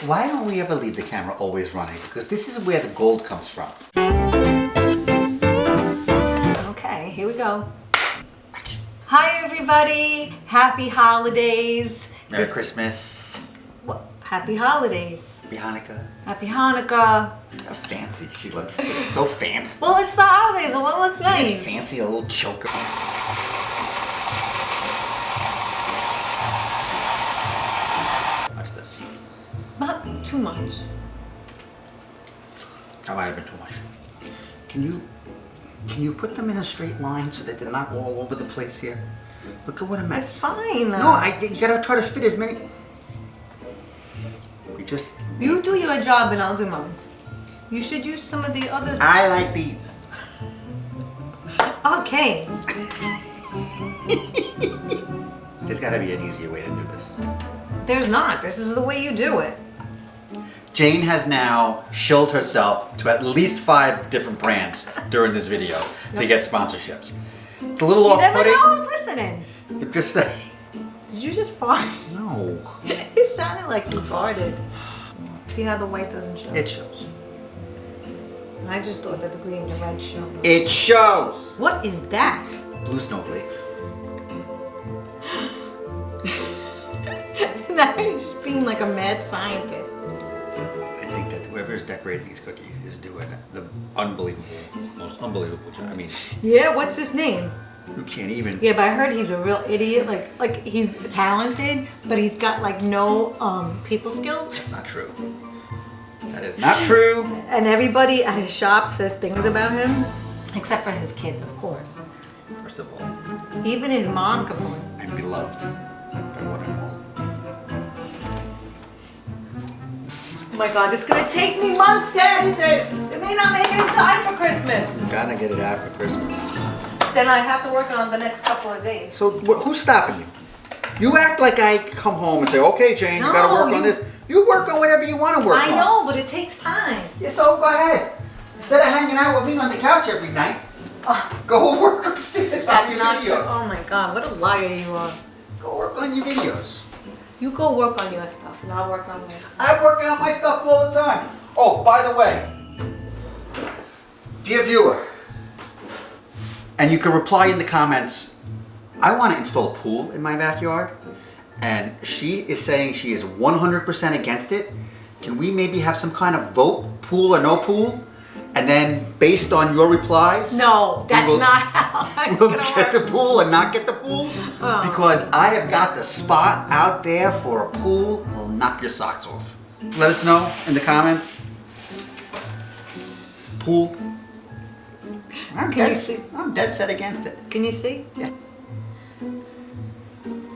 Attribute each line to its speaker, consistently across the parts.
Speaker 1: Why don't we ever leave the camera always running? Because this is where the gold comes from.
Speaker 2: Okay, here we go. Hi everybody! Happy holidays!
Speaker 1: Merry Christmas.
Speaker 2: What? Happy holidays.
Speaker 1: Happy Hanukkah.
Speaker 2: Happy Hanukkah.
Speaker 1: How fancy she looks. So fancy.
Speaker 2: Well, it's the holidays. It won't look nice.
Speaker 1: Fancy, a little choker. Watch this.
Speaker 2: Not too much.
Speaker 1: That might have been too much. Can you put them in a straight line so that they're not all over the place here? Look at what a mess.
Speaker 2: It's fine.
Speaker 1: No, you gotta try to fit as many.
Speaker 2: You do your job and I'll do mine. You should use some of the others.
Speaker 1: I like these.
Speaker 2: Okay.
Speaker 1: There's gotta be an easier way to do this.
Speaker 2: There's not. This is the way you do it.
Speaker 1: Jayne has now shilled herself to at least 5 different brands during this video to get sponsorships. It's a little off-putting.
Speaker 2: You never know who's listening.
Speaker 1: I'm just saying.
Speaker 2: Did you just fart?
Speaker 1: No.
Speaker 2: It sounded like you farted. See how the white doesn't show?
Speaker 1: It shows.
Speaker 2: I just thought that the green and the red showed.
Speaker 1: It shows!
Speaker 2: What is that?
Speaker 1: Blue snowflakes.
Speaker 2: Now you're just being like a mad scientist.
Speaker 1: I think that whoever is decorating these cookies is doing the most unbelievable job. I mean,
Speaker 2: Yeah, what's his name?
Speaker 1: you can't even.
Speaker 2: Yeah, but I heard he's a real idiot. Like he's talented, but he's got like no people skills.
Speaker 1: Not true. That is not true.
Speaker 2: And everybody at his shop says things about him, except for his kids, of course.
Speaker 1: First of all,
Speaker 2: Even his mom complains.
Speaker 1: I'm beloved by one and all.
Speaker 2: Oh my God, it's gonna take me months to edit this. It may not make it in time for Christmas.
Speaker 1: You gotta get it after Christmas.
Speaker 2: Then I have to work on the next couple of days.
Speaker 1: So who's stopping you? You act like I come home and say, okay, Jayne, you gotta work on this. You work on whatever you want to work on.
Speaker 2: I know, but it takes time.
Speaker 1: Yeah, so go ahead. Instead of hanging out with me on the couch every night, go work upstairs on your videos.
Speaker 2: Oh my God, what a liar you are.
Speaker 1: Go work on your videos.
Speaker 2: You go work on your stuff, and I'll work on mine.
Speaker 1: I'm working on my stuff all the time. Oh, by the way, dear viewer, and you can reply in the comments, I want to install a pool in my backyard, and she is saying she is 100% against it. Can we maybe have some kind of vote, pool or no pool? And then based on your replies,
Speaker 2: No, that's not how it's
Speaker 1: we'll
Speaker 2: gonna
Speaker 1: get
Speaker 2: work.
Speaker 1: the pool and not get the pool.
Speaker 2: Oh.
Speaker 1: Because I have got the spot out there for a pool. Will knock your socks off. Let us know in the comments. Pool. I'm dead set against it.
Speaker 2: Can you see?
Speaker 1: Yeah.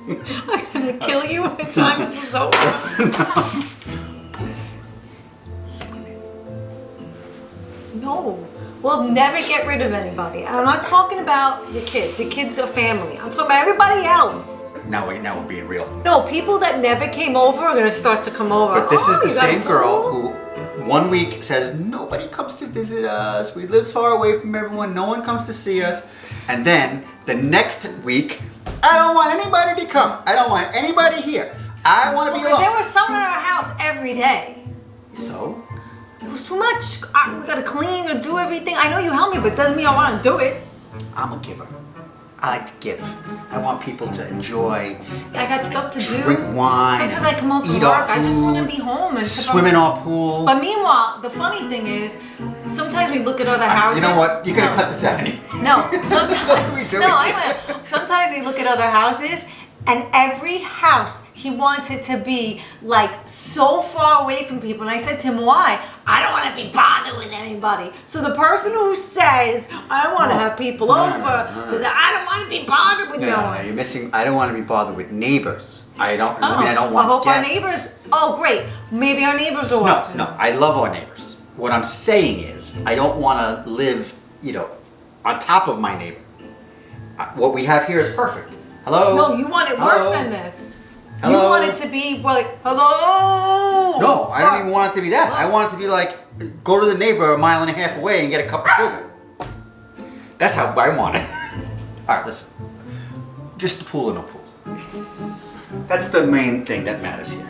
Speaker 2: I'm gonna kill you by the time this is over. No, we'll never get rid of anybody. I'm not talking about your kids. Your kids are family. I'm talking about everybody else.
Speaker 1: Now we're being real.
Speaker 2: No, people that never came over are gonna start to come over.
Speaker 1: But this is the
Speaker 2: you got a
Speaker 1: same girl
Speaker 2: pool?
Speaker 1: who 1 week says nobody comes to visit us. We live far away from everyone. No one comes to see us. And then the next week, I don't want anybody to come. I don't want anybody here. I want to be
Speaker 2: Because
Speaker 1: alone.
Speaker 2: there was someone in our house every day.
Speaker 1: So?
Speaker 2: It was too much. We gotta clean, we gotta do everything. I know you help me, but it doesn't mean I wanna do it.
Speaker 1: I'm a giver. I like to give. I want people to enjoy.
Speaker 2: I got stuff to do.
Speaker 1: Drink wine.
Speaker 2: Sometimes I come home from
Speaker 1: eat
Speaker 2: work,
Speaker 1: our
Speaker 2: I just wanna
Speaker 1: food,
Speaker 2: be home and
Speaker 1: swim in our pool.
Speaker 2: But meanwhile, the funny thing is, sometimes we look at other houses.
Speaker 1: You know what? You're gonna cut this out.
Speaker 2: No, sometimes.
Speaker 1: What are we doing here?
Speaker 2: Sometimes we look at other houses, and every house he wants it to be like so far away from people. And I said to him, "Why? I don't want to be bothered with anybody." So the person who says, "I don't want to have people over," says, "I don't want to be bothered with no one."
Speaker 1: No, you're missing. I don't want to be bothered with neighbors. I don't want
Speaker 2: I hope
Speaker 1: guests.
Speaker 2: our neighbors. Oh, great. Maybe our neighbors are watching.
Speaker 1: No, I love our neighbors. What I'm saying is, I don't want to live, on top of my neighbor. What we have here is perfect. Hello?
Speaker 2: No, you want it worse
Speaker 1: Hello?
Speaker 2: than this.
Speaker 1: Hello?
Speaker 2: You want it to be like, hello?
Speaker 1: No, I don't even want it to be that. I want it to be like, go to the neighbor 1.5 miles away and get a cup of sugar. That's how I want it. All right, listen. Just the pool or no pool. That's the main thing that matters here.